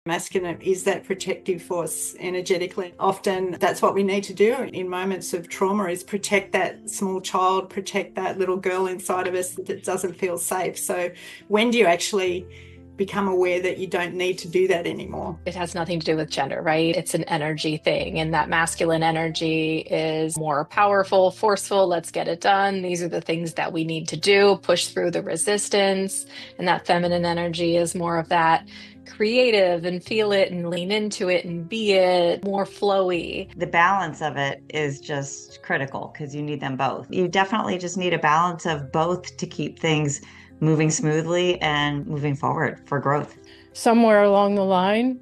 Masculine is that protective force energetically. Often that's what we need to do in moments of trauma, is protect that small child, protect that little girl inside of us that doesn't feel safe. So when do you actually become aware that you don't need to do that anymore? It has nothing to do with gender, right? It's an energy thing. And that masculine energy is more powerful, forceful. Let's get it done. These are the things that we need to do, push through the resistance. And that feminine energy is more of that creative and feel it and lean into it and be it, more flowy. The balance of it is just critical because you need them both. You definitely just need a balance of both to keep things moving smoothly and moving forward for growth. Somewhere along the line,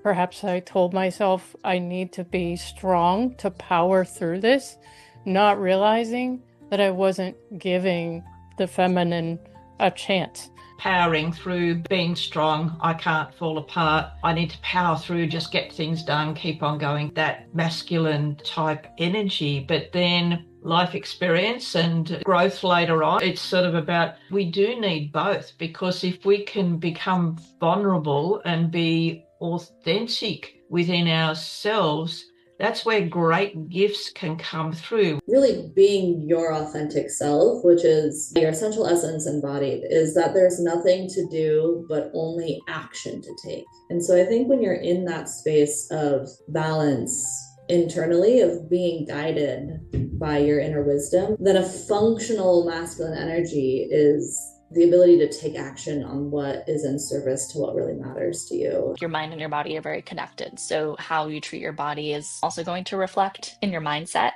perhaps I told myself I need to be strong to power through this, not realizing that I wasn't giving the feminine a chance. Powering through, being strong, I can't fall apart. I need to power through, just get things done, keep on going. That masculine type energy, but then life experience and growth later on. It's sort of about, we do need both, because if we can become vulnerable and be authentic within ourselves, that's where great gifts can come through. Really being your authentic self, which is your essential essence embodied, is that there's nothing to do but only action to take. And so I think when you're in that space of balance internally, of being guided by your inner wisdom, then a functional masculine energy is the ability to take action on what is in service to what really matters to you. Your mind and your body are very connected. So how you treat your body is also going to reflect in your mindset.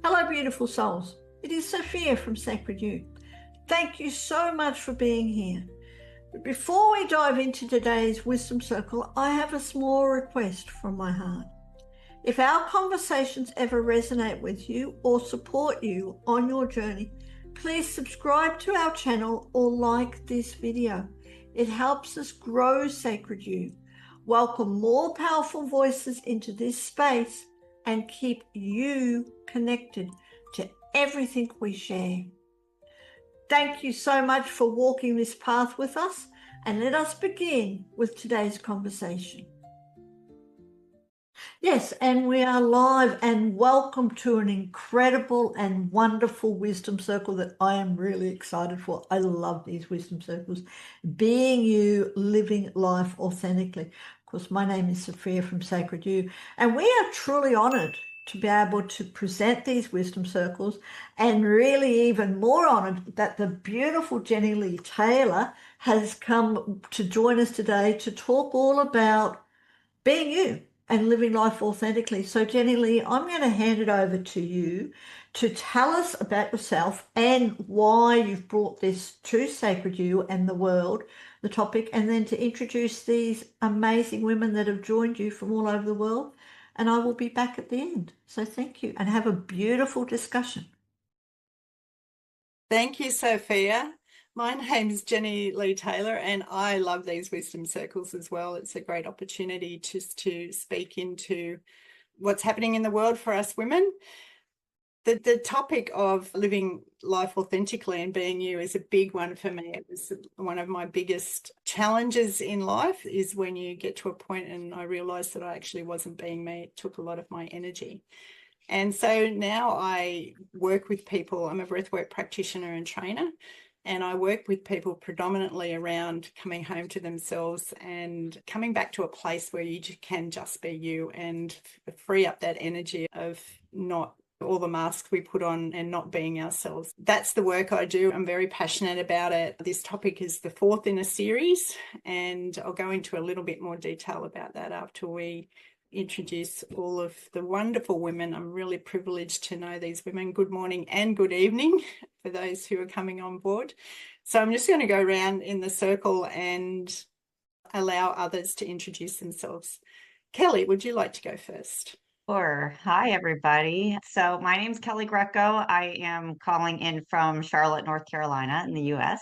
Hello, beautiful souls. It is Sophia from Sacred You. Thank you so much for being here. But before we dive into today's Wisdom Circle, I have a small request from my heart. If our conversations ever resonate with you or support you on your journey, please subscribe to our channel or like this video. It helps us grow Sacred You, welcome more powerful voices into this space, and keep you connected to everything we share. Thank you so much for walking this path with us, and let us begin with today's conversation. Yes, and we are live, and welcome to an incredible and wonderful wisdom circle that I am really excited for. I love these wisdom circles. Being you, living life authentically. Of course, my name is Sophia from Sacred You, and we are truly honored to be able to present these wisdom circles, and really even more honored that the beautiful Jennylee Taylor has come to join us today to talk all about being you and living life authentically. So Jennylee, I'm going to hand it over to you to tell us about yourself and why you've brought this to Sacred You and the world, the topic, and then to introduce these amazing women that have joined you from all over the world. And I will be back at the end. So thank you, and have a beautiful discussion. Thank you, Sophia. My name is Jennylee Taylor, and I love these wisdom circles as well. It's a great opportunity just to speak into what's happening in the world for us women. The topic of living life authentically and being you is a big one for me. It was one of my biggest challenges in life, is when you get to a point and I realized that I actually wasn't being me. It took a lot of my energy. And so now I work with people. I'm a breathwork practitioner and trainer, and I work with people predominantly around coming home to themselves and coming back to a place where you can just be you and free up that energy of not all the masks we put on and not being ourselves. That's the work I do. I'm very passionate about it. This topic is the fourth in a series, and I'll go into a little bit more detail about that after we introduce all of the wonderful women. I'm really privileged to know these women. Good morning and good evening for those who are coming on board. So I'm just going to go around in the circle and allow others to introduce themselves. Kellie, would you like to go first? Sure. Hi, everybody. So my name's Kellie Grutko. I am calling in from Charlotte, North Carolina in the US.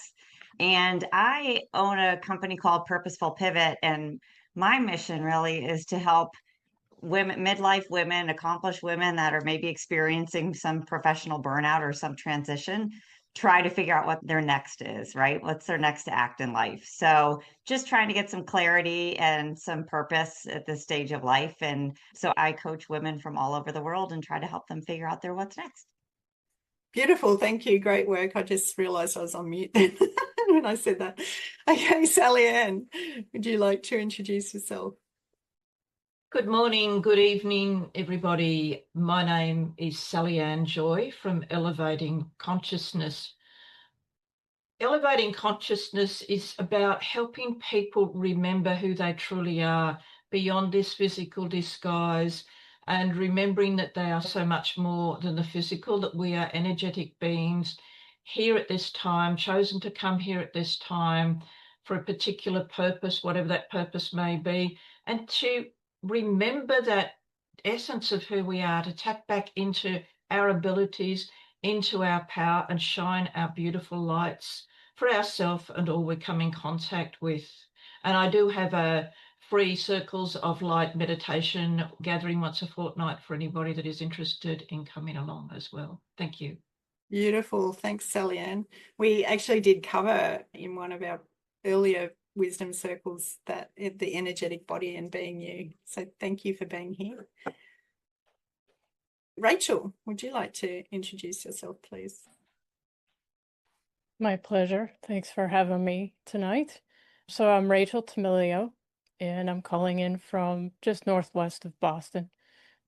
And I own a company called Purposeful Pivot. And my mission really is to help women, midlife women, accomplished women that are maybe experiencing some professional burnout or some transition, try to figure out what their next is, right? What's their next act in life? So just trying to get some clarity and some purpose at this stage of life. And so I coach women from all over the world and try to help them figure out their what's next. Beautiful. Thank you. Great work. I just realized I was on mute then when I said that. Okay, Sallyann, would you like to introduce yourself? Good morning, good evening, everybody. My name is Sallyann Joy from Elevating Consciousness. Elevating Consciousness is about helping people remember who they truly are beyond this physical disguise, and remembering that they are so much more than the physical, that we are energetic beings here at this time, chosen to come here at this time for a particular purpose, whatever that purpose may be, and to remember that essence of who we are, to tap back into our abilities, into our power, and shine our beautiful lights for ourselves and all we come in contact with. And I do have a free Circles of Light meditation gathering once a fortnight for anybody that is interested in coming along as well. Thank you. Beautiful. Thanks, Sallyann. We actually did cover in one of our earlier wisdom circles that the energetic body and being you. So thank you for being here. Rachel, would you like to introduce yourself, please? My pleasure. Thanks for having me tonight. So I'm Rachel Tamilio, and I'm calling in from just northwest of Boston.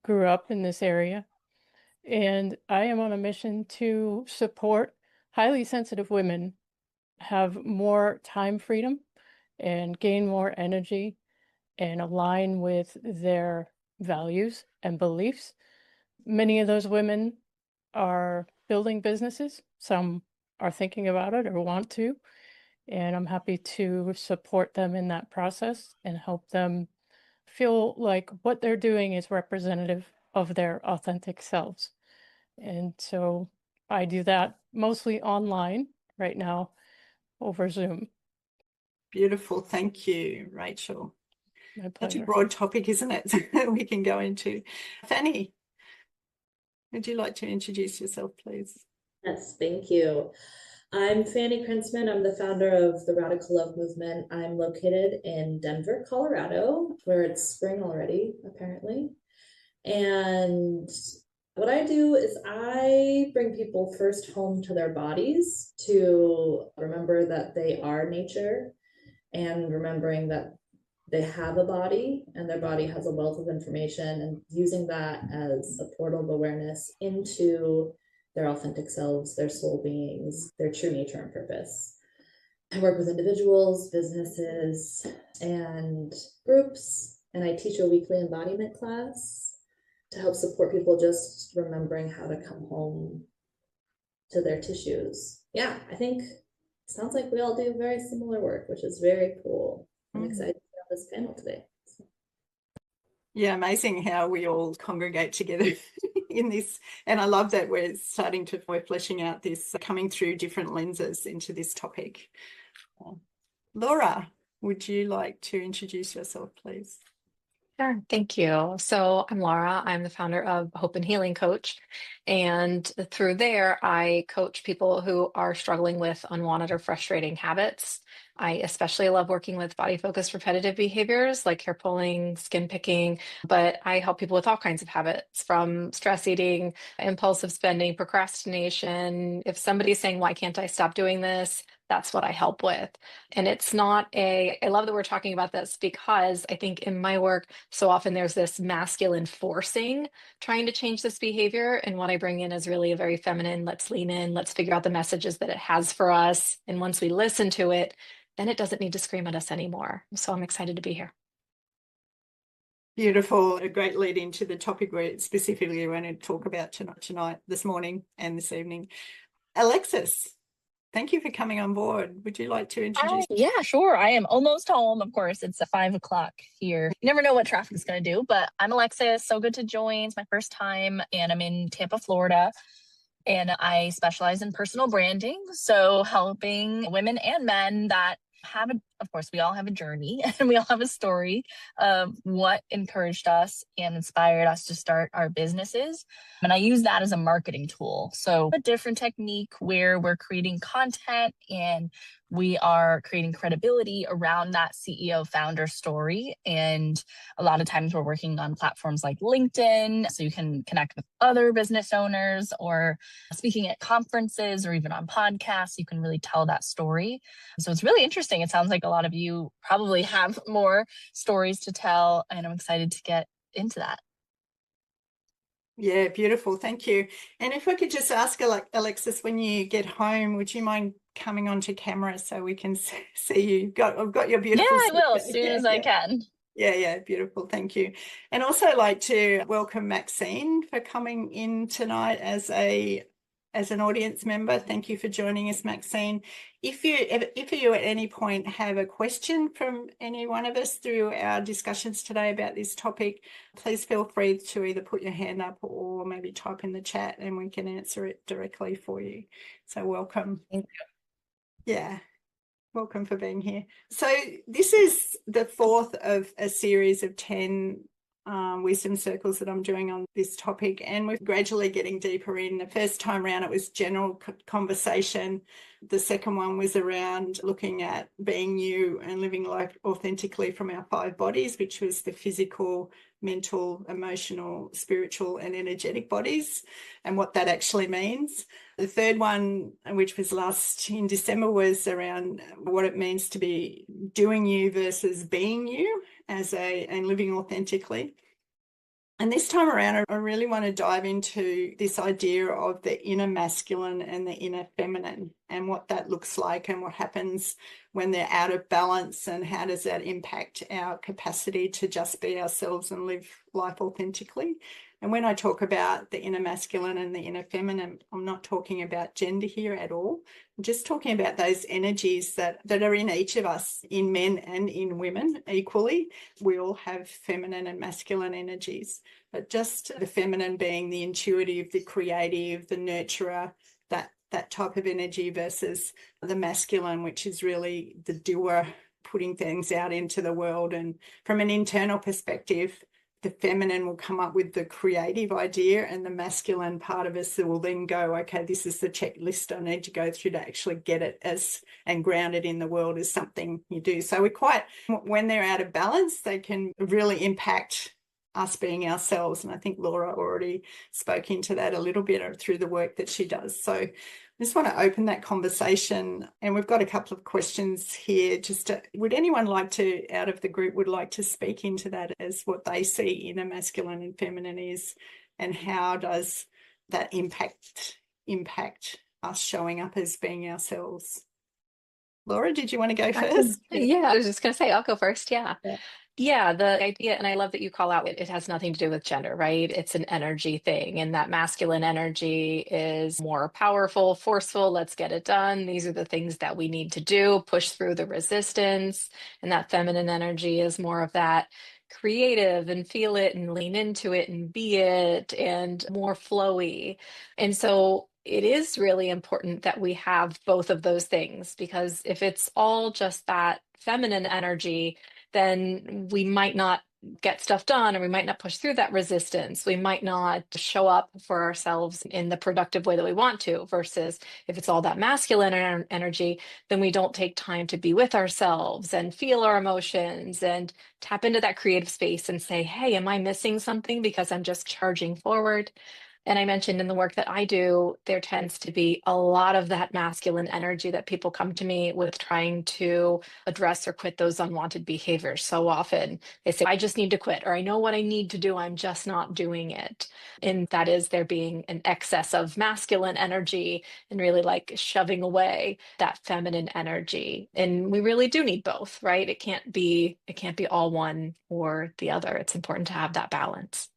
Grew up in this area, and I am on a mission to support highly sensitive women have more time freedom and gain more energy and align with their values and beliefs. Many of those women are building businesses. Some are thinking about it or want to, and I'm happy to support them in that process and help them feel like what they're doing is representative of their authentic selves. And so I do that mostly online right now over Zoom. Beautiful. Thank you, Rachel. My pleasure. Such a broad topic, isn't it? We can go into. Phannie, would you like to introduce yourself, please? Yes, thank you. I'm Phannie Krentzman. I'm the founder of the Radical Love Movement. I'm located in Denver, Colorado, where it's spring already, apparently. And what I do is I bring people first home to their bodies to remember that they are nature, and remembering that they have a body and their body has a wealth of information, and using that as a portal of awareness into their authentic selves, their soul beings, their true nature and purpose. I work with individuals, businesses, and groups, and I teach a weekly embodiment class to help support people just remembering how to come home to their tissues. Yeah, I think it sounds like we all do very similar work, which is very cool. I'm excited to be on this panel today. Yeah, amazing how we all congregate together in this. And I love that we're fleshing out this, coming through different lenses into this topic. Laura, would you like to introduce yourself, please? Sure, thank you. So I'm Laura. I'm the founder of Hope and Healing Coach. And through there, I coach people who are struggling with unwanted or frustrating habits. I especially love working with body-focused repetitive behaviors like hair pulling, skin picking, but I help people with all kinds of habits, from stress eating, impulsive spending, procrastination. If somebody's saying, why can't I stop doing this? That's what I help with. And it's not I love that we're talking about this, because I think in my work, so often there's this masculine forcing, trying to change this behavior. And what I bring in is really a very feminine, let's lean in, let's figure out the messages that it has for us. And once we listen to it, then it doesn't need to scream at us anymore. So I'm excited to be here. Beautiful. A great lead into the topic we're specifically going to talk about tonight, this morning and this evening. Alexis, thank you for coming on board. Would you like to introduce? Yeah, sure. I am almost home. Of course, it's 5 o'clock here. You never know what traffic is going to do, but I'm Alexis. So good to join. It's my first time, and I'm in Tampa, Florida. And I specialize in personal branding. So helping women and men that have of course, we all have a journey and we all have a story of what encouraged us and inspired us to start our businesses. And I use that as a marketing tool. So a different technique where we're creating content and we are creating credibility around that CEO founder story. And a lot of times we're working on platforms like LinkedIn, so you can connect with other business owners, or speaking at conferences or even on podcasts, you can really tell that story. So it's really interesting. It sounds like a lot of you probably have more stories to tell, and I'm excited to get into that. Yeah, beautiful. Thank you. And if I could just ask, Alexis, when you get home, would you mind coming onto camera so we can see you? I've got your beautiful. Yeah, I will as soon as I can. Yeah, beautiful. Thank you. And also like to welcome Maxine for coming in tonight as an audience member. Thank you for joining us, Maxine. If you at any point have a question from any one of us through our discussions today about this topic, please feel free to either put your hand up or maybe type in the chat and we can answer it directly for you. So welcome. Thank you. Yeah. Welcome for being here. So this is the fourth of a series of 10 wisdom circles that I'm doing on this topic, and we're gradually getting deeper in. The first time around it was general conversation. The second one was around looking at being you and living life authentically from our 5 bodies, which was the physical, mental, emotional, spiritual and energetic bodies, and what that actually means. The third one, which was last in December, was around what it means to be doing you versus being you and living authentically. And this time around, I really want to dive into this idea of the inner masculine and the inner feminine and what that looks like and what happens when they're out of balance, and how does that impact our capacity to just be ourselves and live life authentically. And when I talk about the inner masculine and the inner feminine, I'm not talking about gender here at all. I'm just talking about those energies that are in each of us, in men and in women equally. We all have feminine and masculine energies, but just the feminine being the intuitive, the creative, the nurturer, that type of energy, versus the masculine, which is really the doer, putting things out into the world. And from an internal perspective, the feminine will come up with the creative idea, and the masculine part of us will then go, okay, this is the checklist I need to go through to actually get it and ground it in the world as something you do. So when they're out of balance, they can really impact us being ourselves. And I think Laura already spoke into that a little bit through the work that she does. So I just want to open that conversation, and we've got a couple of questions here. Would anyone like to, out of the group, would like to speak into that as what they see inner masculine and feminine is, and how does that impact us showing up as being ourselves? Laura, did you want to go first? Yeah, I was just going to say, I'll go first. Yeah, the idea, and I love that you call out, it has nothing to do with gender, right? It's an energy thing, and that masculine energy is more powerful, forceful, let's get it done. These are the things that we need to do, push through the resistance. And that feminine energy is more of that creative and feel it and lean into it and be it, and more flowy. And so it is really important that we have both of those things, because if it's all just that feminine energy, then we might not get stuff done, or we might not push through that resistance. We might not show up for ourselves in the productive way that we want to, versus if it's all that masculine energy, then we don't take time to be with ourselves and feel our emotions and tap into that creative space and say, hey, am I missing something because I'm just charging forward? And I mentioned in the work that I do, there tends to be a lot of that masculine energy that people come to me with, trying to address or quit those unwanted behaviors. So often they say, I just need to quit, or I know what I need to do, I'm just not doing it. And that is there being an excess of masculine energy and really like shoving away that feminine energy. And we really do need both, right? It can't be all one or the other. It's important to have that balance.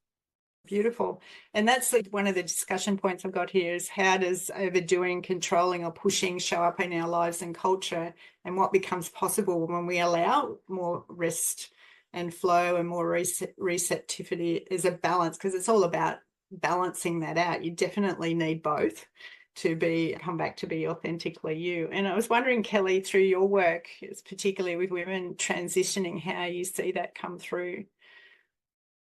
Beautiful. And that's one of the discussion points I've got here, is how does overdoing, controlling or pushing show up in our lives and culture, and what becomes possible when we allow more rest and flow and more receptivity as a balance, because it's all about balancing that out. You definitely need both. to come back to be authentically you. And I was wondering, Kellie, through your work, particularly with women transitioning, how you see that come through.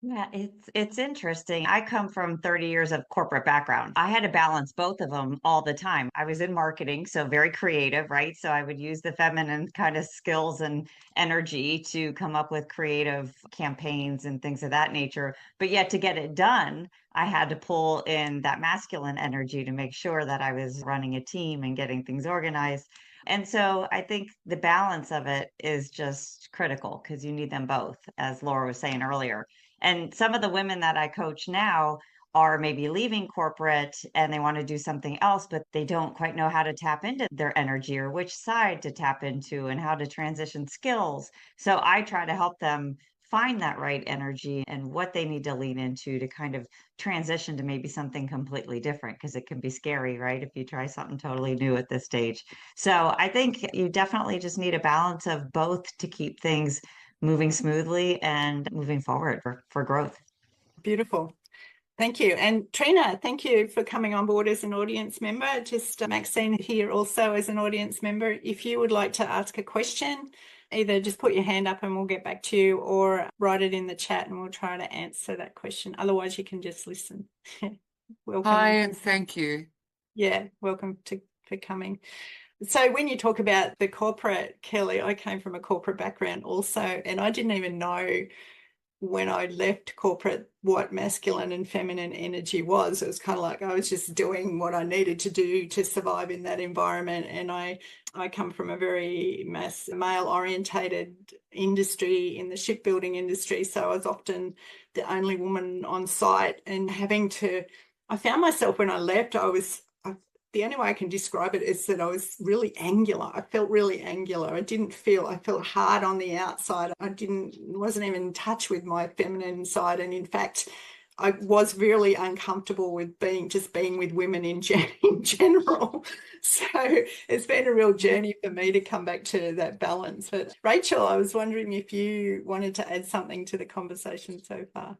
Yeah, it's interesting. I come from 30 years of corporate background. I had to balance both of them all the time. I was in marketing, so very creative, right? So I would use the feminine kind of skills and energy to come up with creative campaigns and things of that nature. But yet to get it done, I had to pull in that masculine energy to make sure that I was running a team and getting things organized. And so I think the balance of it is just critical because you need them both, as Laura was saying earlier. And some of the women that I coach now are maybe leaving corporate and they want to do something else, but they don't quite know how to tap into their energy or which side to tap into and how to transition skills. So I try to help them find that right energy and what they need to lean into to kind of transition to maybe something completely different, because it can be scary, right? If you try something totally new at this stage. So I think you definitely just need a balance of both to keep things moving smoothly and moving forward for growth. Beautiful. Thank you. And Trina, thank you for coming on board as an audience member. Just Maxine here also as an audience member. If you would like to ask a question, either just put your hand up and we'll get back to you, or write it in the chat and we'll try to answer that question. Otherwise, you can just listen. Welcome. Hi, and thank you. Yeah, welcome for coming. So when you talk about the corporate, Kellie, I came from a corporate background also, and I didn't even know when I left corporate what masculine and feminine energy was. It was kind of like I was just doing what I needed to do to survive in that environment. And I come from a very male orientated industry in the shipbuilding industry. So I was often the only woman on site, and I found myself when I left, the only way I can describe it is that I was really angular. I felt really angular. I felt hard on the outside. Wasn't even in touch with my feminine side. And in fact, I was really uncomfortable with being with women in general. So it's been a real journey for me to come back to that balance. But Rachel, I was wondering if you wanted to add something to the conversation so far.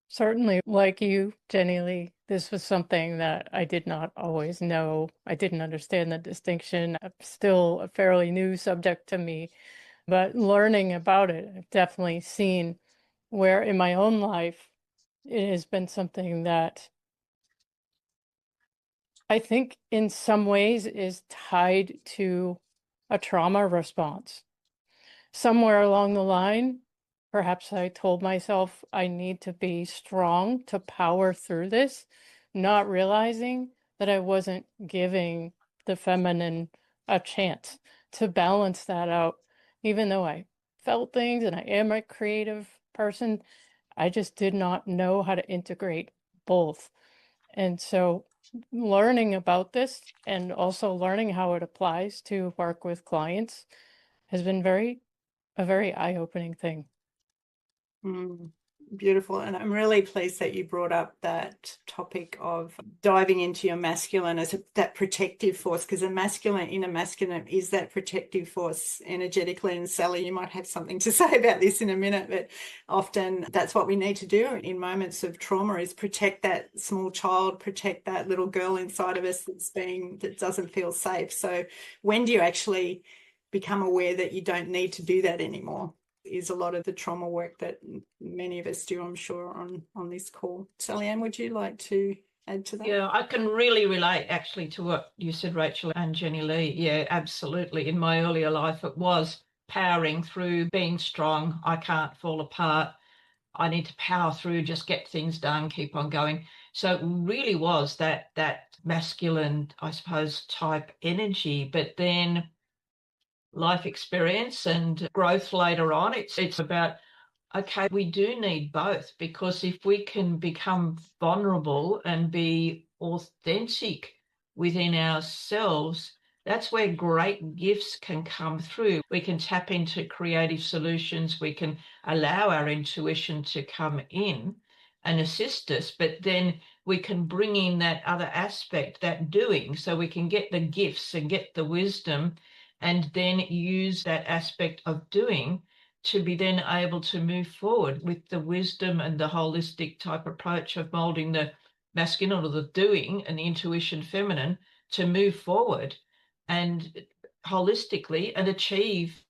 Certainly, like you, Jennylee, this was something that I did not always know. I didn't understand the distinction. Still a fairly new subject to me, but learning about it, I've definitely seen where in my own life, it has been something that I think in some ways is tied to a trauma response. Somewhere along the line, perhaps I told myself I need to be strong to power through this, not realizing that I wasn't giving the feminine a chance to balance that out. Even though I felt things and I am a creative person, I just did not know how to integrate both. And so learning about this and also learning how it applies to work with clients has been a very eye-opening thing. Beautiful. And I'm really pleased that you brought up that topic of diving into your masculine as that protective force, because inner masculine is that protective force energetically. And Sally, you might have something to say about this in a minute, but often that's what we need to do in moments of trauma, is protect that small child, protect that little girl inside of us that doesn't feel safe. So when do you actually become aware that you don't need to do that anymore? Is a lot of the trauma work that many of us do, I'm sure, on this call. Sallyann, would you like to add to that? Yeah, I can really relate actually to what you said, Rachel and Jennylee. Yeah, absolutely. In my earlier life, it was powering through, being strong. I can't fall apart. I need to power through, just get things done, keep on going. So it really was that masculine, I suppose, type energy. But then life experience and growth later on, it's about, okay, we do need both, because if we can become vulnerable and be authentic within ourselves, that's where great gifts can come through. We can tap into creative solutions. We can allow our intuition to come in and assist us, but then we can bring in that other aspect, that doing, so we can get the gifts and get the wisdom, and then use that aspect of doing to be then able to move forward with the wisdom and the holistic type approach of molding the masculine or the doing and the intuition feminine to move forward and holistically and achieve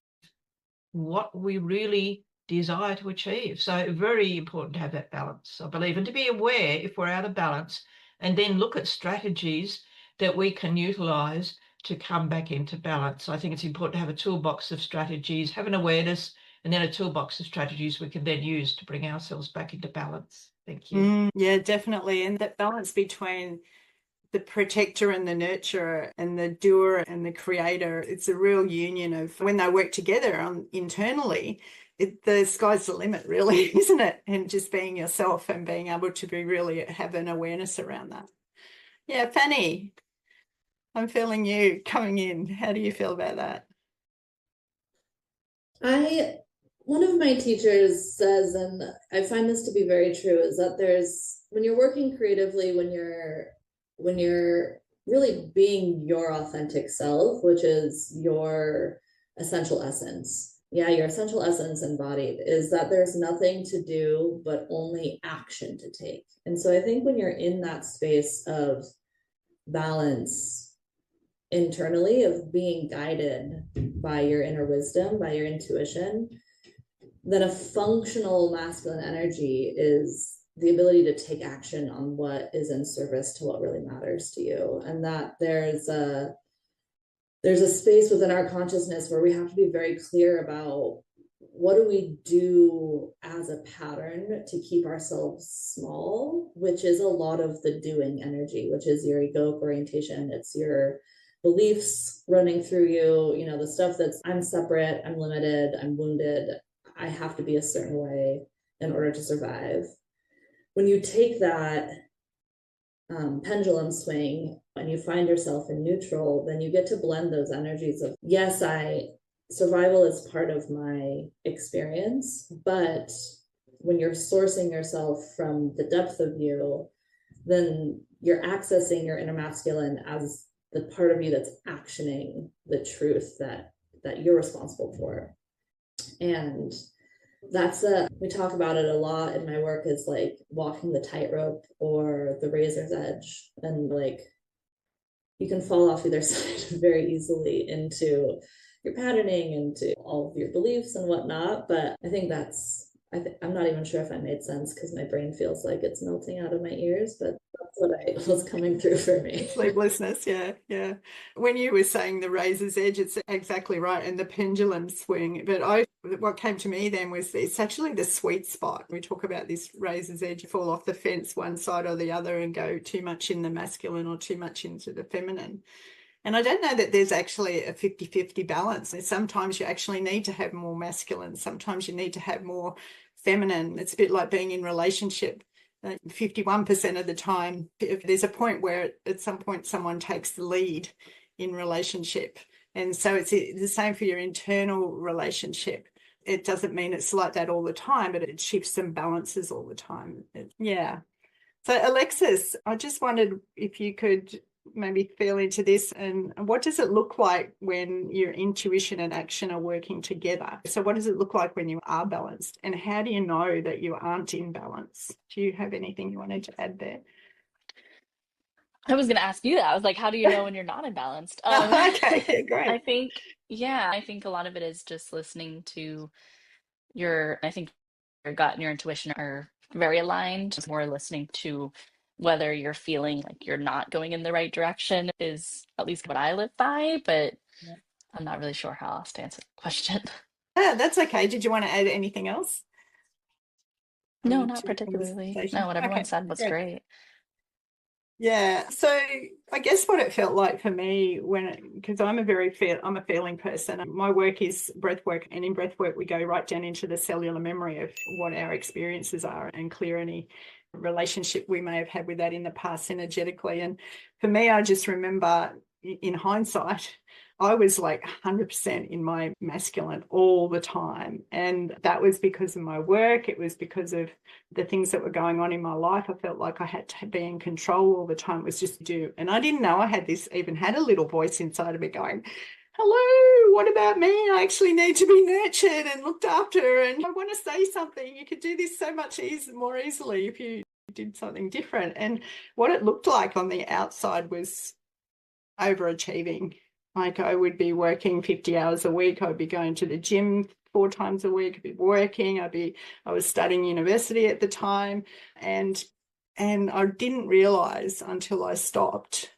what we really desire to achieve. So very important to have that balance, I believe, and to be aware if we're out of balance and then look at strategies that we can utilize to come back into balance. I think it's important to have a toolbox of strategies, have an awareness, and then a toolbox of strategies we can then use to bring ourselves back into balance. Thank you. Yeah, definitely. And that balance between the protector and the nurturer and the doer and the creator, it's a real union of when they work together internally, the sky's the limit, really, isn't it? And just being yourself and being able to be really have an awareness around that. Yeah, Phannie, I'm feeling you coming in. How do you feel about that? One of my teachers says, and I find this to be very true, is that when you're working creatively, when you're really being your authentic self, which is your essential essence. Yeah, your essential essence embodied is that there's nothing to do, but only action to take. And so I think when you're in that space of balance internally, of being guided by your inner wisdom, by your intuition, then a functional masculine energy is the ability to take action on what is in service to what really matters to you. And that there's a space within our consciousness where we have to be very clear about what do we do as a pattern to keep ourselves small, which is a lot of the doing energy, which is your egoic orientation. It's your beliefs running through you, the stuff that's I'm separate, I'm limited, I'm wounded, I have to be a certain way in order to survive. When you take that pendulum swing and you find yourself in neutral, then you get to blend those energies of, yes, survival is part of my experience, but when you're sourcing yourself from the depth of you, then you're accessing your inner masculine as the part of you that's actioning the truth that you're responsible for. And we talk about it a lot in my work, is like walking the tightrope or the razor's edge, and like you can fall off either side very easily into your patterning, into all of your beliefs and whatnot. But I think I'm not even sure if I made sense, because my brain feels like it's melting out of my ears, but that's what was coming through for me. Sleeplessness, yeah. When you were saying the razor's edge, it's exactly right, and the pendulum swing. But what came to me then was it's actually the sweet spot. We talk about this razor's edge, you fall off the fence one side or the other and go too much in the masculine or too much into the feminine. And I don't know that there's actually a 50-50 balance. Sometimes you actually need to have more masculine. Sometimes you need to have more feminine. It's a bit like being in relationship. 51% of the time, if there's a point where at some point someone takes the lead in relationship. And so it's the same for your internal relationship. It doesn't mean it's like that all the time, but it shifts and balances all the time. Yeah. So Alexis, I just wondered if you could maybe feel into this, and what does it look like when your intuition and action are working together? So what does it look like when you are balanced, and how do you know that you aren't in balance? Do you have anything you wanted to add there? I was going to ask you that. I was like, how do you know when you're not imbalanced? Okay, great. I think a lot of it is just listening to your gut and your intuition are very aligned. It's more listening to whether you're feeling like you're not going in the right direction is at least what I live by, but I'm not really sure how else to answer the question. Yeah, that's okay. Did you want to add anything else? No, not particularly. No, what everyone said was great. Yeah, so I guess what it felt like for me because I'm a feeling person. My work is breathwork, and in breathwork we go right down into the cellular memory of what our experiences are and clear any relationship we may have had with that in the past energetically. And for me, I just remember in hindsight, I was like 100% in my masculine all the time. And that was because of my work. It was because of the things that were going on in my life. I felt like I had to be in control all the time. It was just do. And I didn't know I had a little voice inside of me going, hello, what about me? I actually need to be nurtured and looked after, and I want to say something. You could do this so much more easily if you did something different. And what it looked like on the outside was overachieving. Like I would be working 50 hours a week. I'd be going to the gym 4 times a week. I'd be working. I was studying university at the time, and I didn't realize until I stopped.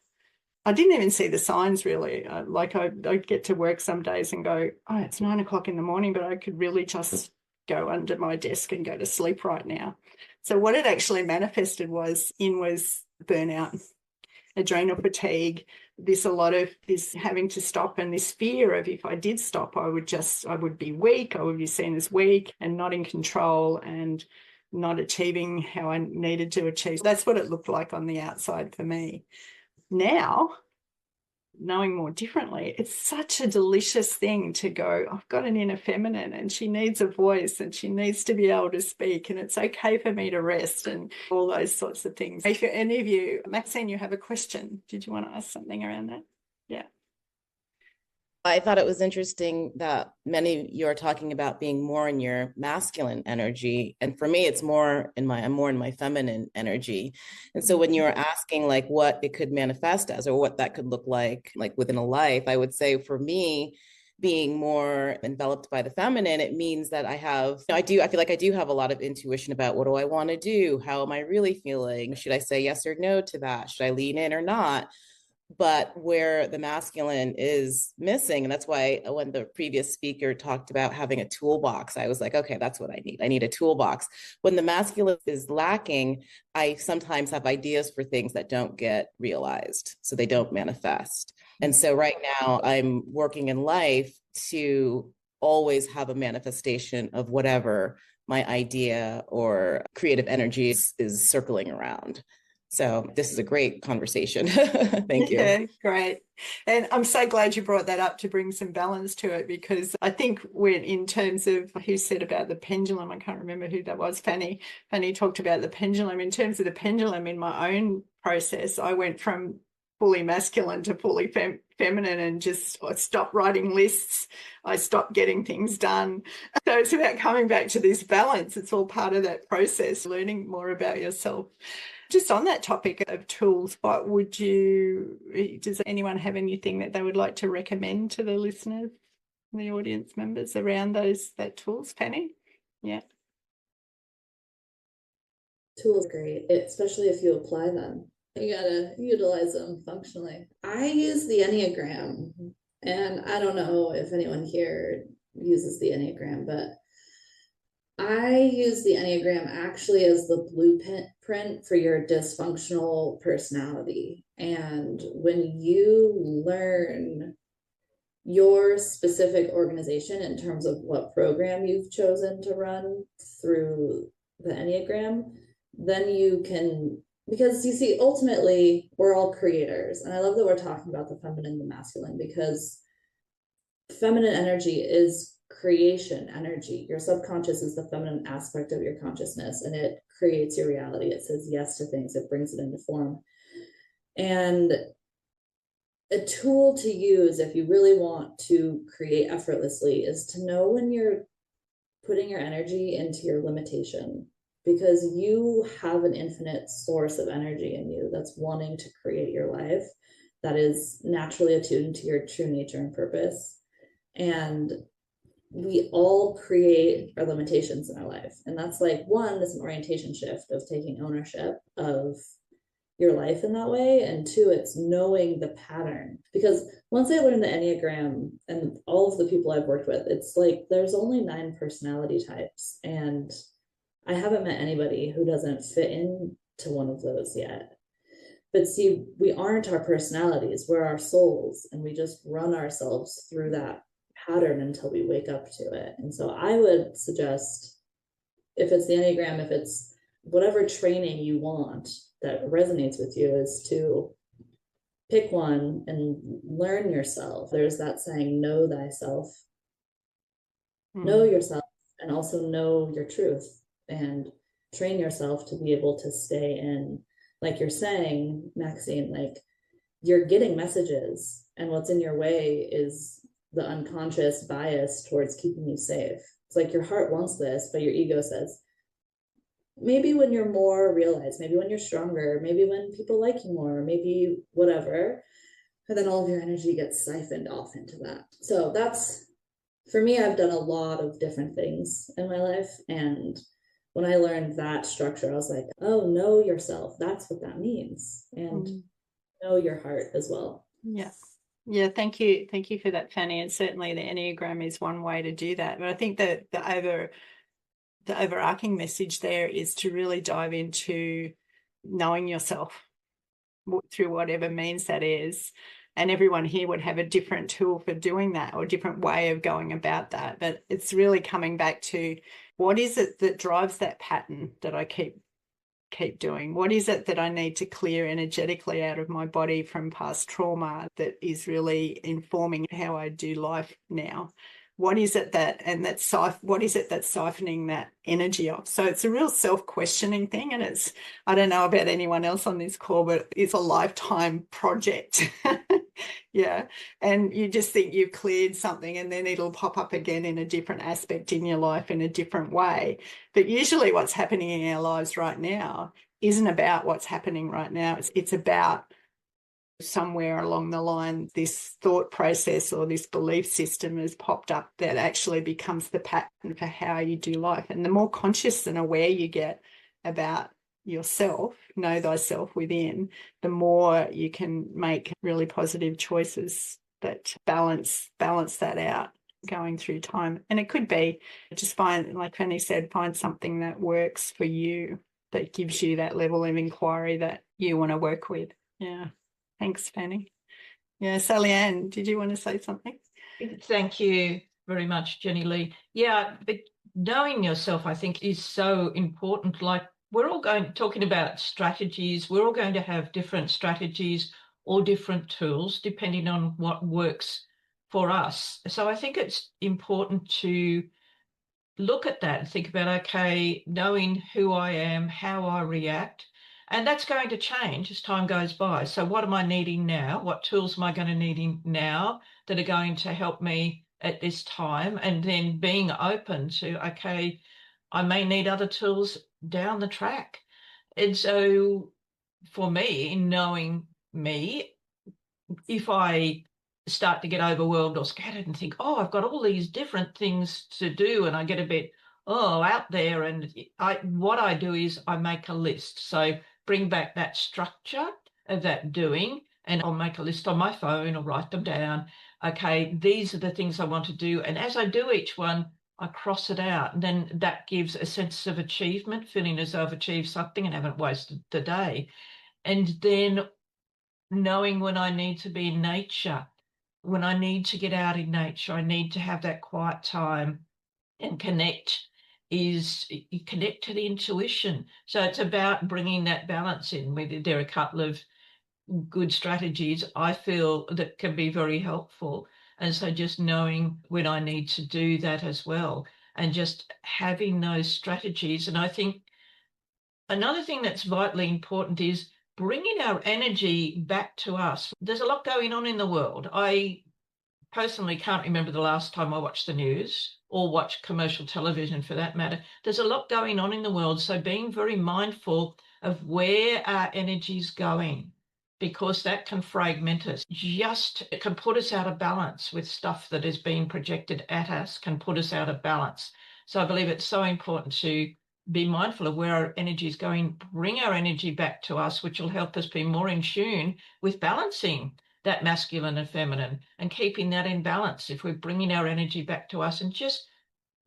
I didn't even see the signs really. I'd get to work some days and go, oh, it's 9 o'clock in the morning, but I could really just go under my desk and go to sleep right now. So what it actually manifested was burnout, adrenal fatigue, a lot of this having to stop, and this fear of if I did stop, I would be weak. I would be seen as weak and not in control and not achieving how I needed to achieve. That's what it looked like on the outside for me. Now, knowing more differently, it's such a delicious thing to go, I've got an inner feminine and she needs a voice and she needs to be able to speak, and it's okay for me to rest and all those sorts of things. If any of you, Maxine, you have a question, did you want to ask something around that? Yeah. I thought it was interesting that many of you are talking about being more in your masculine energy. And for me, I'm more in my feminine energy. And so when you're asking like what it could manifest as or what that could look like within a life, I would say for me, being more enveloped by the feminine, it means that I feel like I do have a lot of intuition about what do I want to do? How am I really feeling? Should I say yes or no to that? Should I lean in or not? But where the masculine is missing, and that's why when the previous speaker talked about having a toolbox, I was like, okay, that's what I need. I need a toolbox. When the masculine is lacking, I sometimes have ideas for things that don't get realized, so they don't manifest. And so right now I'm working in life to always have a manifestation of whatever my idea or creative energy is circling around. So this is a great conversation. Thank you. Yeah, great. And I'm so glad you brought that up to bring some balance to it, because I think in terms of who said about the pendulum, I can't remember who that was, Phannie talked about the pendulum. In terms of the pendulum in my own process, I went from fully masculine to fully feminine and I stopped writing lists. I stopped getting things done. So it's about coming back to this balance. It's all part of that process, learning more about yourself. Just on that topic of tools, does anyone have anything that they would like to recommend to the listeners, the audience members around that tools, Phannie? Yeah. Tools are great, especially if you apply them. You gotta utilize them functionally. I use the Enneagram, and I don't know if anyone here uses the Enneagram, but I use the Enneagram actually as the blueprint for your dysfunctional personality. And when you learn your specific organization in terms of what program you've chosen to run through the Enneagram, then you can, because you see, ultimately, we're all creators. And I love that we're talking about the feminine and the masculine, because feminine energy is creation energy. Your subconscious is the feminine aspect of your consciousness, and it creates your reality. It says yes to things, it brings it into form. And a tool to use if you really want to create effortlessly is to know when you're putting your energy into your limitation, because you have an infinite source of energy in you that's wanting to create your life, that is naturally attuned to your true nature and purpose. And we all create our limitations in our life. And that's like, one, it's an orientation shift of taking ownership of your life in that way. And two, it's knowing the pattern. Because once I learned the Enneagram and all of the people I've worked with, it's like there's only 9 personality types. And I haven't met anybody who doesn't fit into one of those yet. But see, we aren't our personalities, we're our souls, and we just run ourselves through that pattern until we wake up to it. And so I would suggest, if it's the Enneagram, if it's whatever training you want that resonates with you, is to pick one and learn yourself. There's that saying, know thyself. Know yourself, and also know your truth, and train yourself to be able to stay in, like you're saying, Maxine, like you're getting messages, and what's in your way is the unconscious bias towards keeping you safe. It's like your heart wants this, but your ego says, maybe when you're more realized, maybe when you're stronger, maybe when people like you more, maybe whatever, and then all of your energy gets siphoned off into that. So that's, for me, I've done a lot of different things in my life. And when I learned that structure, I was like, oh, know yourself. That's what that means. And know your heart as well. Yeah. Yeah, thank you. Thank you for that, Phannie. And certainly the Enneagram is one way to do that. But I think that the overarching message there is to really dive into knowing yourself through whatever means that is. And everyone here would have a different tool for doing that, or a different way of going about that. But it's really coming back to, what is it that drives that pattern that I keep doing? What is it that I need to clear energetically out of my body from past trauma that is really informing how I do life now? What is it what is it that's siphoning that energy off? So it's a real self-questioning thing. And it's, I don't know about anyone else on this call, but it's a lifetime project. Yeah. And you just think you've cleared something, and then it'll pop up again in a different aspect in your life in a different way. But usually what's happening in our lives right now isn't about what's happening right now. It's about somewhere along the line, this thought process or this belief system has popped up that actually becomes the pattern for how you do life. And the more conscious and aware you get about yourself, know thyself within, the more you can make really positive choices that balance that out going through time. And it could be just find, like Phannie said, find something that works for you, that gives you that level of inquiry that you want to work with. Yeah. Thanks, Phannie. Yeah, Sallyann, did you want to say something? Thank you very much, Jennylee. Yeah, but knowing yourself, I think, is so important. Like, we're all talking about strategies. We're all going to have different strategies or different tools depending on what works for us. So I think it's important to look at that and think about, okay, knowing who I am, how I react, and that's going to change as time goes by. So what am I needing now? What tools am I going to need now that are going to help me at this time? And then being open to, okay, I may need other tools down the track. And so for me, in knowing me, if I start to get overwhelmed or scattered and think, oh, I've got all these different things to do, and I get a bit, out there, and what I do is I make a list. So bring back that structure of that doing, and I'll make a list on my phone or write them down. Okay, these are the things I want to do. And as I do each one, I cross it out. And then that gives a sense of achievement, feeling as though I've achieved something and haven't wasted the day. And then knowing when I need to be in nature, when I need to get out in nature, I need to have that quiet time and connect to the intuition. So it's about bringing that balance in. There are a couple of good strategies I feel that can be very helpful. And so just knowing when I need to do that as well, and just having those strategies. And I think another thing that's vitally important is bringing our energy back to us. There's a lot going on in the world. I personally can't remember the last time I watched the news or watched commercial television for that matter. There's a lot going on in the world. So being very mindful of where our energy's going, because that can fragment us. It can put us out of balance with stuff that is being projected at us, can put us out of balance. So I believe it's so important to be mindful of where our energy is going, bring our energy back to us, which will help us be more in tune with balancing that masculine and feminine and keeping that in balance. If we're bringing our energy back to us and just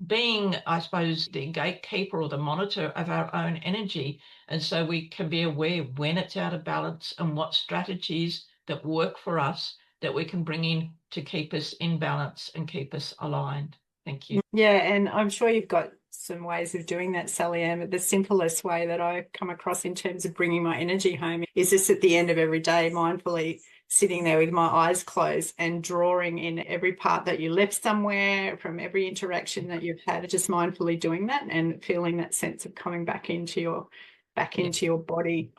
being, I suppose, the gatekeeper or the monitor of our own energy. And so we can be aware when it's out of balance and what strategies that work for us that we can bring in to keep us in balance and keep us aligned. Thank you. Yeah, and I'm sure you've got some ways of doing that, Sallyann, but the simplest way that I come across in terms of bringing my energy home is just at the end of every day, mindfully sitting there with my eyes closed and drawing in every part that you left somewhere from every interaction that you've had, just mindfully doing that and feeling that sense of coming back into your body.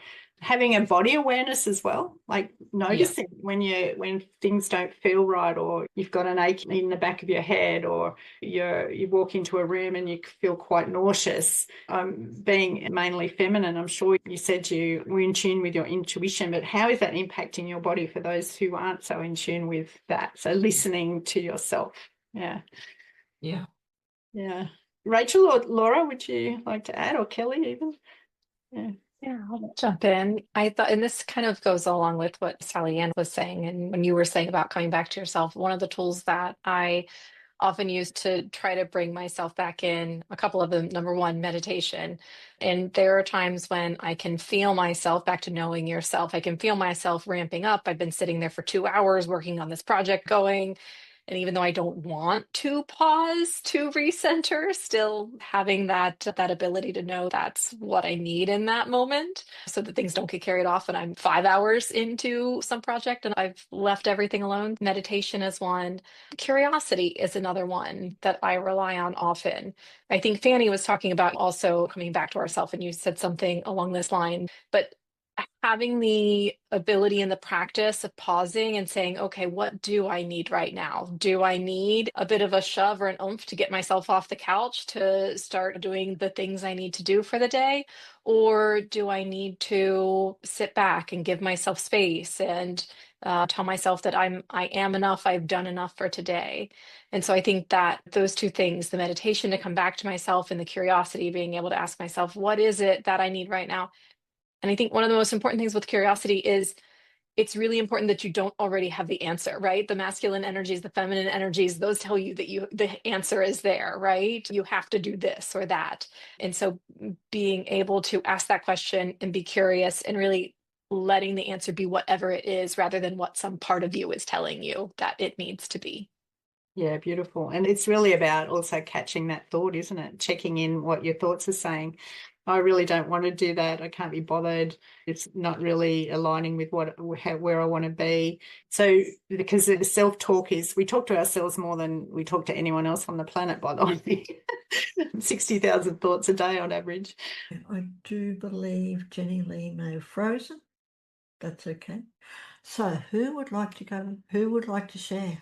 having a body awareness as well, like noticing when things don't feel right, or you've got an ache in the back of your head, or you walk into a room and you feel quite nauseous. Being mainly feminine, I'm sure you said you were in tune with your intuition, but how is that impacting your body for those who aren't so in tune with that? So listening to yourself. Yeah. Rachel or Laura, would you like to add, or Kellie even? Yeah, I'll jump in. I thought, and this kind of goes along with what Sallyann was saying, and when you were saying about coming back to yourself, one of the tools that I often use to try to bring myself back in, a couple of them, number one, meditation. And there are times when I can feel myself, back to knowing yourself, I can feel myself ramping up. I've been sitting there for 2 hours working on this project going. And even though I don't want to pause to recenter, still having that ability to know that's what I need in that moment so that things don't get carried off and I'm 5 hours into some project and I've left everything alone. Meditation is one. Curiosity is another one that I rely on often. I think Phannie was talking about also coming back to ourselves, and you said something along this line, but having the ability and the practice of pausing and saying, okay, what do I need right now? Do I need a bit of a shove or an oomph to get myself off the couch to start doing the things I need to do for the day? Or do I need to sit back and give myself space and tell myself that I am enough, I've done enough for today? And so I think that those two things, the meditation to come back to myself and the curiosity, being able to ask myself, what is it that I need right now? And I think one of the most important things with curiosity is it's really important that you don't already have the answer, right? The masculine energies, the feminine energies, those tell you that the answer is there, right? You have to do this or that. And so being able to ask that question and be curious and really letting the answer be whatever it is rather than what some part of you is telling you that it needs to be. Yeah, beautiful. And it's really about also catching that thought, isn't it? Checking in what your thoughts are saying. I really don't want to do that. I can't be bothered. It's not really aligning with where I want to be. So because the self-talk is, we talk to ourselves more than we talk to anyone else on the planet, by the way. 60,000 thoughts a day on average. I do believe Jennylee may have frozen. That's okay. So who would like to go? Who would like to share?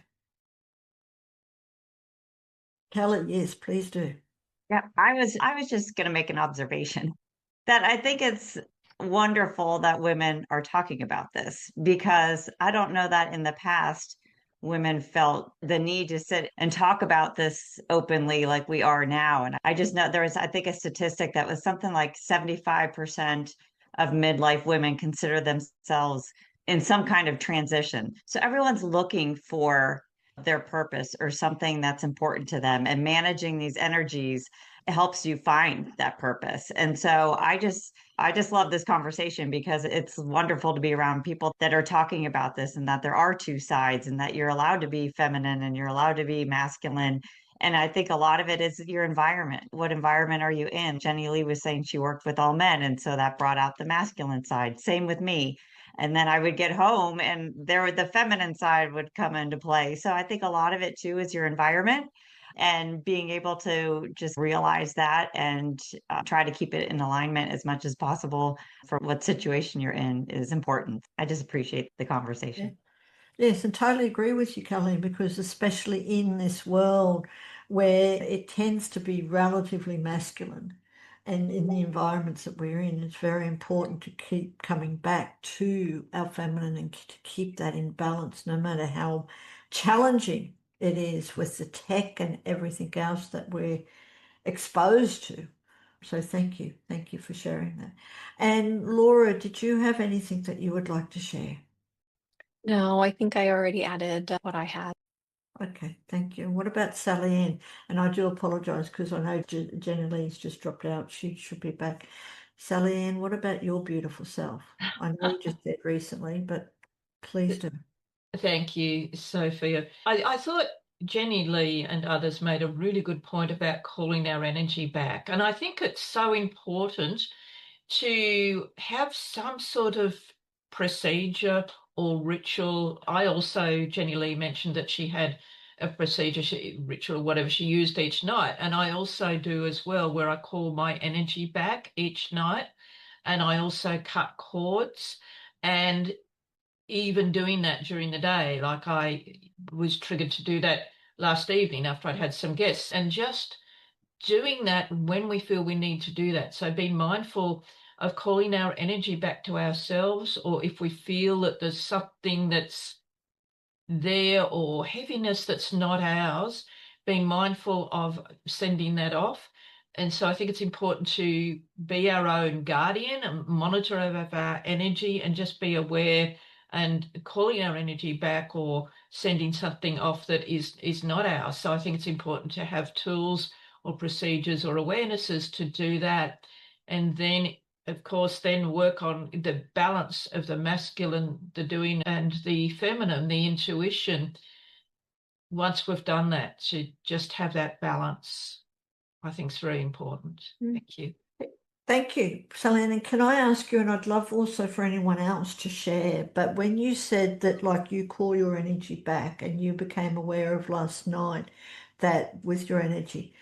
Kellie, yes, please do. Yeah, I was just going to make an observation that I think it's wonderful that women are talking about this, because I don't know that in the past women felt the need to sit and talk about this openly like we are now. And I just know there was, I think, a statistic that was something like 75% of midlife women consider themselves in some kind of transition. So everyone's looking for their purpose or something that's important to them, and managing these energies helps you find that purpose. And so I just love this conversation, because it's wonderful to be around people that are talking about this, and that there are two sides, and that you're allowed to be feminine and you're allowed to be masculine. And I think a lot of it is your environment. What environment are you in? Jennylee was saying she worked with all men, and so that brought out the masculine side. Same with me. And then I would get home and the feminine side would come into play. So I think a lot of it too is your environment, and being able to just realize that and try to keep it in alignment as much as possible for what situation you're in is important. I just appreciate the conversation. Yes, and totally agree with you, Kellie, because especially in this world where it tends to be relatively masculine, and in the environments that we're in, it's very important to keep coming back to our feminine and to keep that in balance, no matter how challenging it is with the tech and everything else that we're exposed to. So thank you. Thank you for sharing that. And Laura, did you have anything that you would like to share? No, I think I already added what I had. Okay, thank you. What about Sallyann? And I do apologize because I know Jennylee's just dropped out. She should be back. Sallyann, what about your beautiful self? I know you just said recently, but please do. Thank you, Sophia. I thought Jennylee and others made a really good point about calling our energy back. And I think it's so important to have some sort of procedure or ritual. I also, Jennylee mentioned that she had a procedure, ritual, whatever she used each night. And I also do as well, where I call my energy back each night. And I also cut cords, and even doing that during the day, like I was triggered to do that last evening after I'd had some guests, and just doing that when we feel we need to do that. So being mindful of calling our energy back to ourselves, or if we feel that there's something that's there or heaviness that's not ours, being mindful of sending that off. And so I think it's important to be our own guardian and monitor of our energy, and just be aware and calling our energy back or sending something off that is not ours. So I think it's important to have tools or procedures or awarenesses to do that. And then, of course, then work on the balance of the masculine, the doing, and the feminine, the intuition. Once we've done that, to just have that balance, I think is very important. Thank you. Thank you, Sallyann. And can I ask you, and I'd love also for anyone else to share, but when you said that, like, you call your energy back and you became aware of last night that with your energy,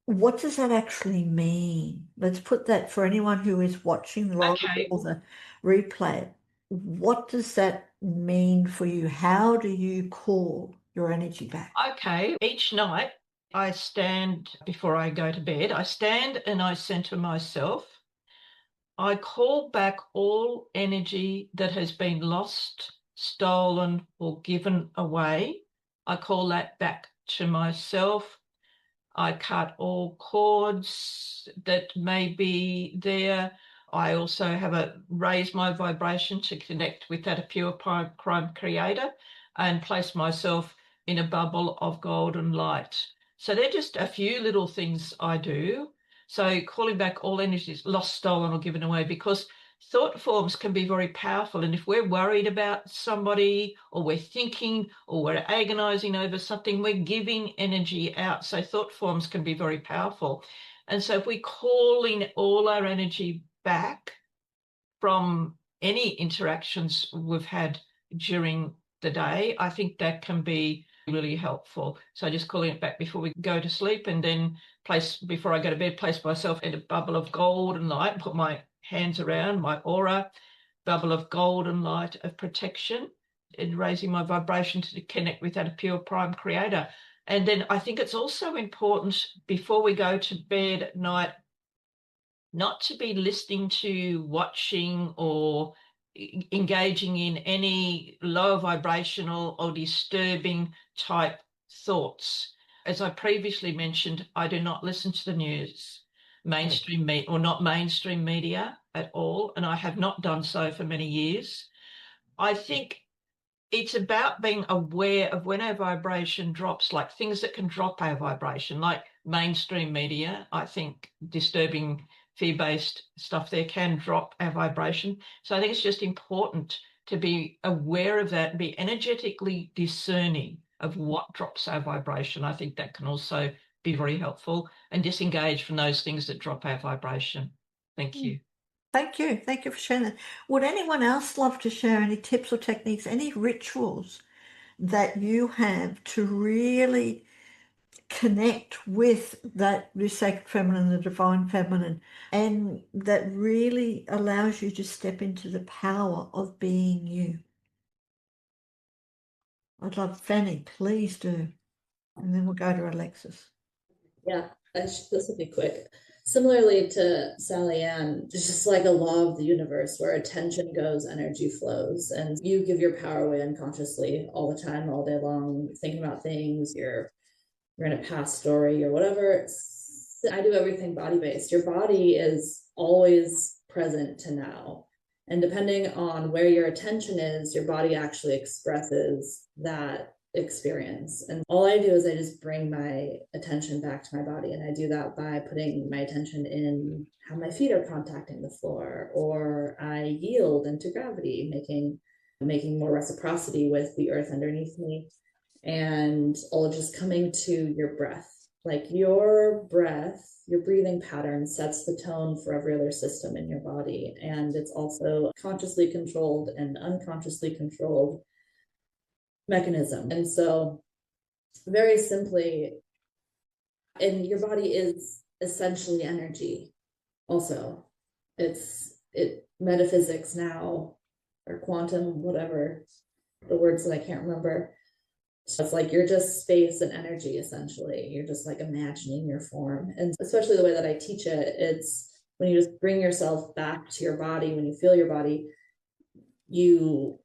what does that actually mean? Let's put that for anyone who is watching live or the replay. What does that mean for you? How do you call your energy back? Okay. Each night I stand, before I go to bed, I stand and I center myself. I call back all energy that has been lost, stolen, or given away. I call that back to myself. I cut all cords that may be there. I also have raise my vibration to connect with that pure prime creator, and place myself in a bubble of golden light. So they're just a few little things I do. So calling back all energies lost, stolen, or given away, because thought forms can be very powerful. And if we're worried about somebody, or we're thinking, or we're agonizing over something, we're giving energy out. So thought forms can be very powerful. And so if we call in all our energy back from any interactions we've had during the day, I think that can be really helpful. So just calling it back before we go to sleep, and then before I go to bed, place myself in a bubble of golden light, put my hands around my aura, bubble of golden light of protection, and raising my vibration to connect with that pure prime creator. And then I think it's also important, before we go to bed at night, not to be listening to, watching, or engaging in any low vibrational or disturbing type thoughts. As I previously mentioned, I do not listen to the news, mainstream media, or not mainstream media at all, and I have not done so for many years. I think it's about being aware of when our vibration drops, like things that can drop our vibration, like mainstream media. I think disturbing fear-based stuff there can drop our vibration. So I think it's just important to be aware of that and be energetically discerning of what drops our vibration. I think that can also be very helpful, and disengage from those things that drop our vibration. Thank you. Thank you. Thank you for sharing that. Would anyone else love to share any tips or techniques, any rituals that you have to really connect with the sacred feminine, the divine feminine, and that really allows you to step into the power of being you? I'd love Phannie, please do. And then we'll go to Alexis. Yeah, this will be quick. Similarly to Sallyann, it's just like a law of the universe where attention goes, energy flows, and you give your power away unconsciously all the time, all day long, thinking about things, you're in a past story or whatever. I do everything body-based. Your body is always present to now. And depending on where your attention is, your body actually expresses that experience. And all I do is I just bring my attention back to my body. And I do that by putting my attention in how my feet are contacting the floor, or I yield into gravity, making more reciprocity with the earth underneath me. And all just coming to your breath. Like your breath, your breathing pattern sets the tone for every other system in your body. And it's also consciously controlled and unconsciously controlled mechanism. And so very simply, and your body is essentially energy also. it metaphysics now, or quantum, whatever the words that I can't remember. So it's like you're just space and energy, essentially. You're just like imagining your form. And especially the way that I teach it, it's when you just bring yourself back to your body, when you feel your body, you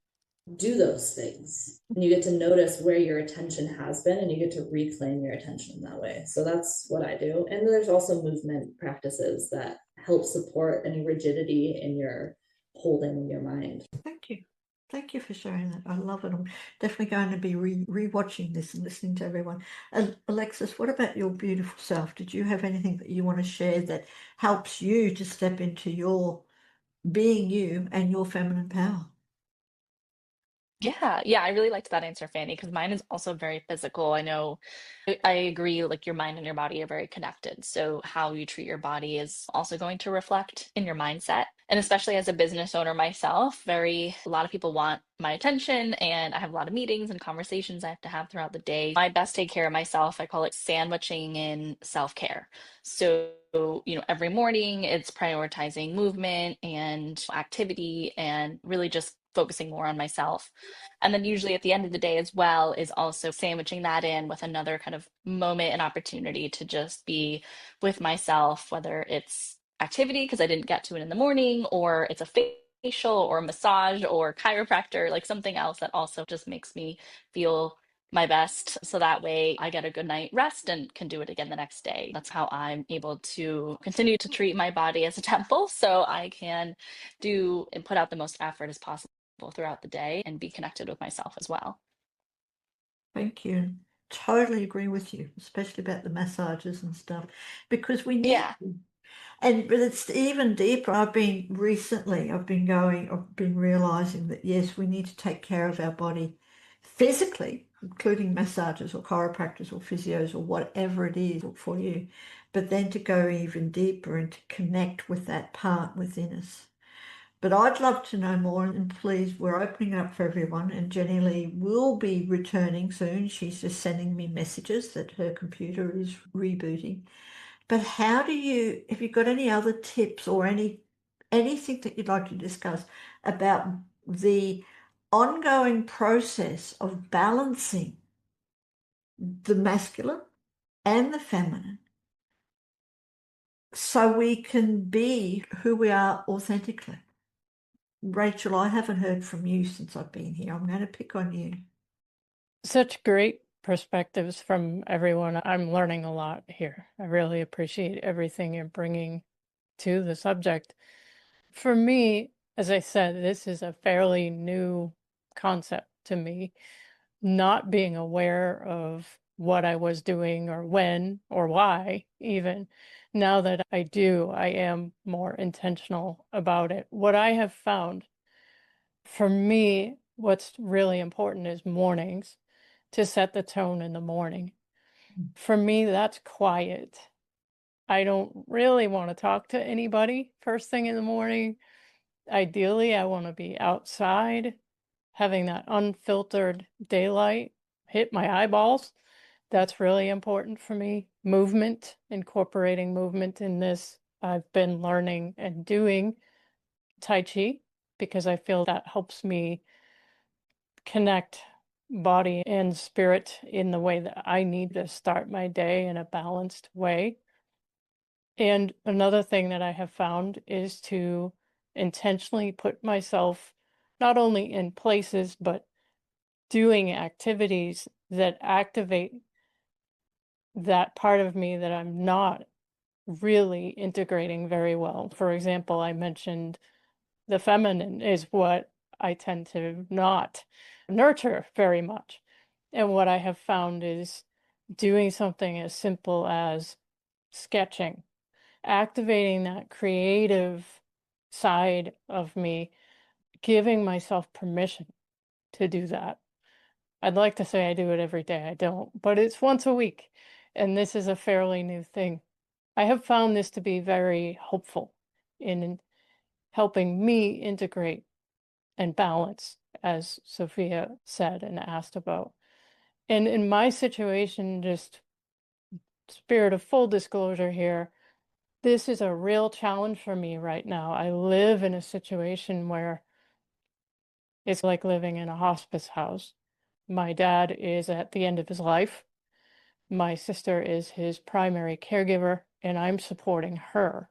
do those things and you get to notice where your attention has been and you get to reclaim your attention that way. So that's what I do. And then there's also movement practices that help support any rigidity in your holding in your mind. Thank you. Thank you for sharing that. I love it. I'm definitely going to be re-watching this and listening to everyone. Alexis, what about your beautiful self? Did you have anything that you want to share that helps you to step into your being you and your feminine power? Yeah, I really liked that answer, Phannie, because mine is also very physical. I know I agree, like your mind and your body are very connected. So how you treat your body is also going to reflect in your mindset. And especially as a business owner myself, a lot of people want my attention and I have a lot of meetings and conversations I have to have throughout the day. My best take care of myself, I call it sandwiching in self-care. So, every morning it's prioritizing movement and activity and really just focusing more on myself. And then usually at the end of the day as well is also sandwiching that in with another kind of moment and opportunity to just be with myself, whether it's activity because I didn't get to it in the morning, or it's a facial or a massage or chiropractor, like something else that also just makes me feel my best. So that way I get a good night rest and can do it again the next day. That's how I'm able to continue to treat my body as a temple so I can do and put out the most effort as possible throughout the day and be connected with myself as well. Thank you. Totally agree with you, especially about the massages and stuff, because we need Yeah. but it's even deeper. I've been realizing that yes, we need to take care of our body physically, including massages or chiropractors or physios or whatever it is for you, but then to go even deeper and to connect with that part within us. But I'd love to know more, and please, we're opening up for everyone, and Jennylee will be returning soon. She's just sending me messages that her computer is rebooting. But have you got any other tips or anything that you'd like to discuss about the ongoing process of balancing the masculine and the feminine so we can be who we are authentically? Rachel, I haven't heard from you since I've been here. I'm going to pick on you. Such great perspectives from everyone. I'm learning a lot here. I really appreciate everything you're bringing to the subject. For me, as I said, this is a fairly new concept to me, not being aware of what I was doing or when or why even. Now that I do, I am more intentional about it. What I have found for me, what's really important is mornings, to set the tone in the morning. For me, that's quiet. I don't really want to talk to anybody first thing in the morning. Ideally, I want to be outside, having that unfiltered daylight hit my eyeballs. That's really important for me. Movement, incorporating movement in this. I've been learning and doing Tai Chi because I feel that helps me connect body and spirit in the way that I need to start my day in a balanced way. And another thing that I have found is to intentionally put myself not only in places, but doing activities that activate that part of me that I'm not really integrating very well. For example, I mentioned the feminine is what I tend to not nurture very much. And what I have found is doing something as simple as sketching, activating that creative side of me, giving myself permission to do that. I'd like to say I do it every day. I don't, but it's once a week. And this is a fairly new thing. I have found this to be very helpful in helping me integrate and balance, as Sophia said and asked about. And in my situation, just spirit of full disclosure here, This is a real challenge for me right now. I live in a situation where it's like living in a hospice house. My dad is at the end of his life. My sister is his primary caregiver, and I'm supporting her,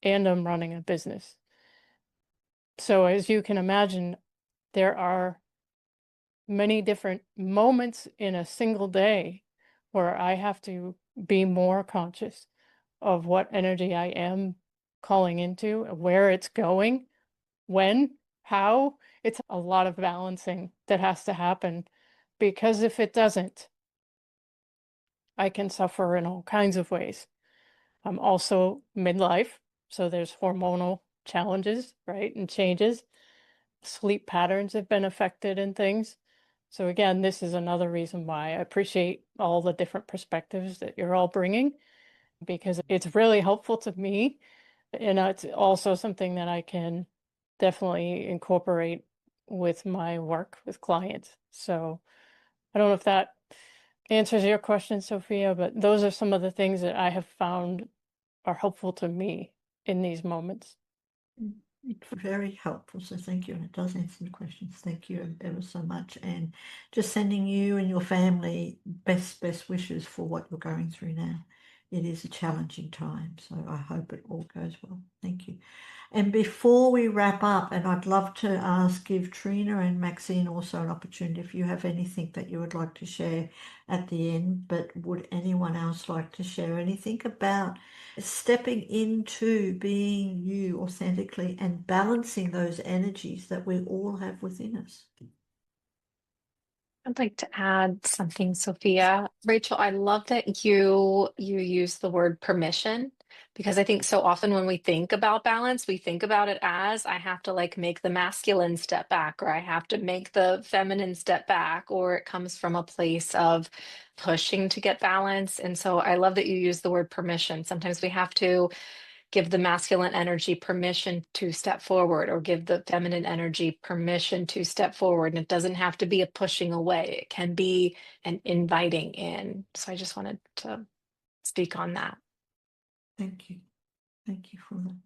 and I'm running a business. So as you can imagine, there are many different moments in a single day where I have to be more conscious of what energy I am calling into, where it's going, when, how. It's a lot of balancing that has to happen, because if it doesn't, I can suffer in all kinds of ways. I'm also midlife, so there's hormonal challenges, right, and changes. Sleep patterns have been affected and things. So again, this is another reason why I appreciate all the different perspectives that you're all bringing, because it's really helpful to me. And it's also something that I can definitely incorporate with my work with clients. So I don't know if that answers your question, Sophia, but those are some of the things that I have found are helpful to me in these moments. It's very helpful, so thank you, and it does answer the questions. Thank you ever so much, and just sending you and your family best wishes for what you're going through now. It is a challenging time, so I hope it all goes well. Thank you. And before we wrap up, and I'd love to give Trina and Maxine also an opportunity if you have anything that you would like to share at the end, but would anyone else like to share anything about stepping into being you authentically and balancing those energies that we all have within us? I'd like to add something, Sophia. Rachel, I love that you use the word permission, because I think so often when we think about balance, we think about it as I have to like make the masculine step back, or I have to make the feminine step back, or it comes from a place of pushing to get balance. And so I love that you use the word permission. Sometimes we have to give the masculine energy permission to step forward, or give the feminine energy permission to step forward. And it doesn't have to be a pushing away, it can be an inviting in. So I just wanted to speak on that. Thank you. Thank you for that.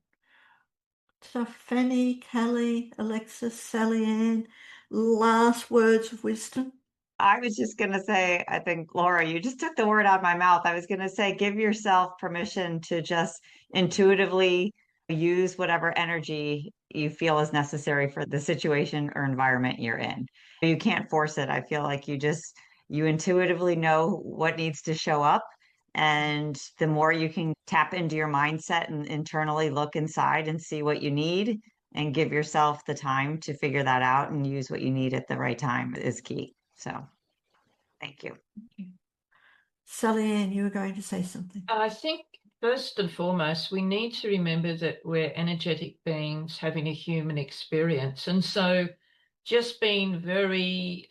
So Phannie, Kellie, Alexis, Sallyann, last words of wisdom. I was just going to say, I think, Laura, you just took the word out of my mouth. I was going to say, give yourself permission to just intuitively use whatever energy you feel is necessary for the situation or environment you're in. You can't force it. I feel like you intuitively know what needs to show up. And the more you can tap into your mindset and internally look inside and see what you need and give yourself the time to figure that out and use what you need at the right time is key. So, thank you. Sallyann, you were going to say something. I think first and foremost, we need to remember that we're energetic beings having a human experience. And so just being very,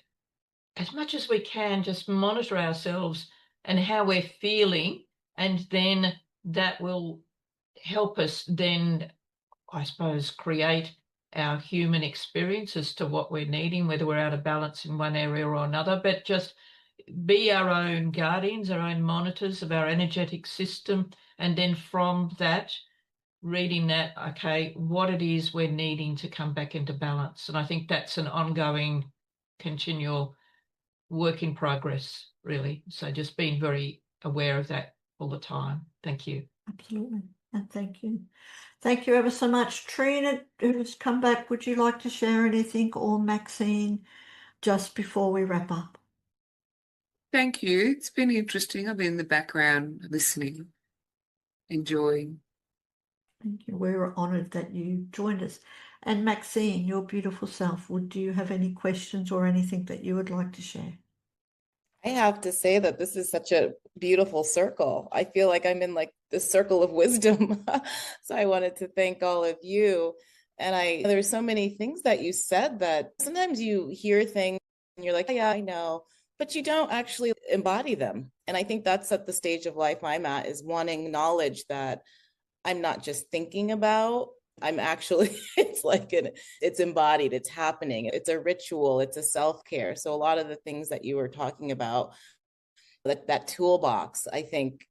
as much as we can, just monitor ourselves and how we're feeling. And then that will help us then, I suppose, create our human experience as to what we're needing, whether we're out of balance in one area or another, but just be our own guardians, our own monitors of our energetic system. And then from that, reading that, okay, what it is we're needing to come back into balance. And I think that's an ongoing, continual work in progress, really. So just being very aware of that all the time. Thank you. Absolutely. And thank you. Thank you ever so much. Trina, who's come back, would you like to share anything, or Maxine, just before we wrap up? Thank you. It's been interesting. I've been in the background listening, enjoying. Thank you. We're honoured that you joined us. And Maxine, your beautiful self, do you have any questions or anything that you would like to share? I have to say that this is such a beautiful circle. I feel like I'm in like the circle of wisdom. So I wanted to thank all of you. And there's so many things that you said that sometimes you hear things and you're like, yeah, I know, but you don't actually embody them. And I think that's at the stage of life I'm at, is wanting knowledge that I'm not just thinking about. I'm actually, it's embodied, it's happening. It's a ritual, it's a self-care. So a lot of the things that you were talking about, that toolbox, I think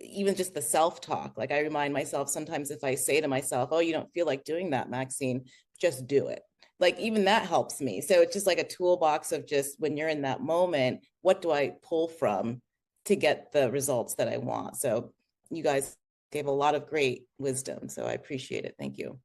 even just the self-talk. Like I remind myself sometimes if I say to myself, oh, you don't feel like doing that, Maxine, just do it. Like even that helps me. So it's just like a toolbox of just when you're in that moment, what do I pull from to get the results that I want? So you guys gave a lot of great wisdom. So I appreciate it. Thank you.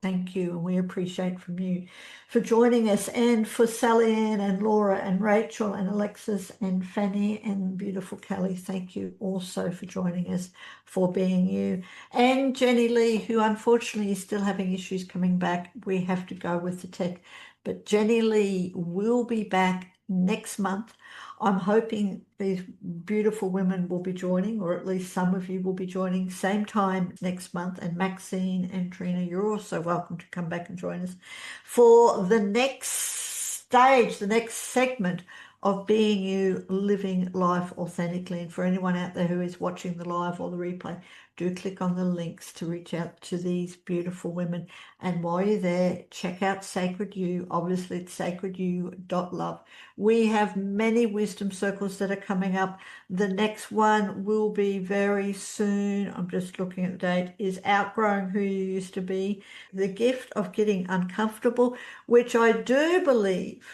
Thank you, and we appreciate from you for joining us, and for Sallyann and Laura and Rachel and Alexis and Phannie and beautiful Kellie. Thank you also for joining us, for being you, and Jennylee, who unfortunately is still having issues coming back. We have to go with the tech, but Jennylee will be back next month. I'm hoping these beautiful women will be joining, or at least some of you will be joining, same time next month. And Maxine and Trina, you're also welcome to come back and join us for the next stage, the next segment of Being You, Living Life Authentically. And for anyone out there who is watching the live or the replay, do click on the links to reach out to these beautiful women. And while you're there, check out Sacred You. Obviously, it's sacredyou.love. We have many wisdom circles that are coming up. The next one will be very soon. I'm just looking at the date. Is Outgrowing Who You Used to Be, the gift of getting uncomfortable, which I do believe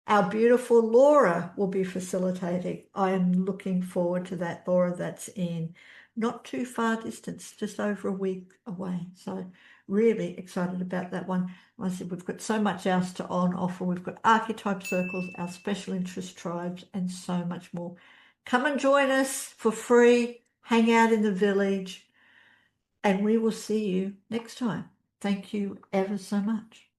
our beautiful Laura will be facilitating. I am looking forward to that, Laura. That's in not too far distance, just over a week away. So really excited about that one. I said we've got so much else to on offer. We've got archetype circles, our special interest tribes, and so much more. Come and join us for free. Hang out in the village, and we will see you next time. Thank you ever so much.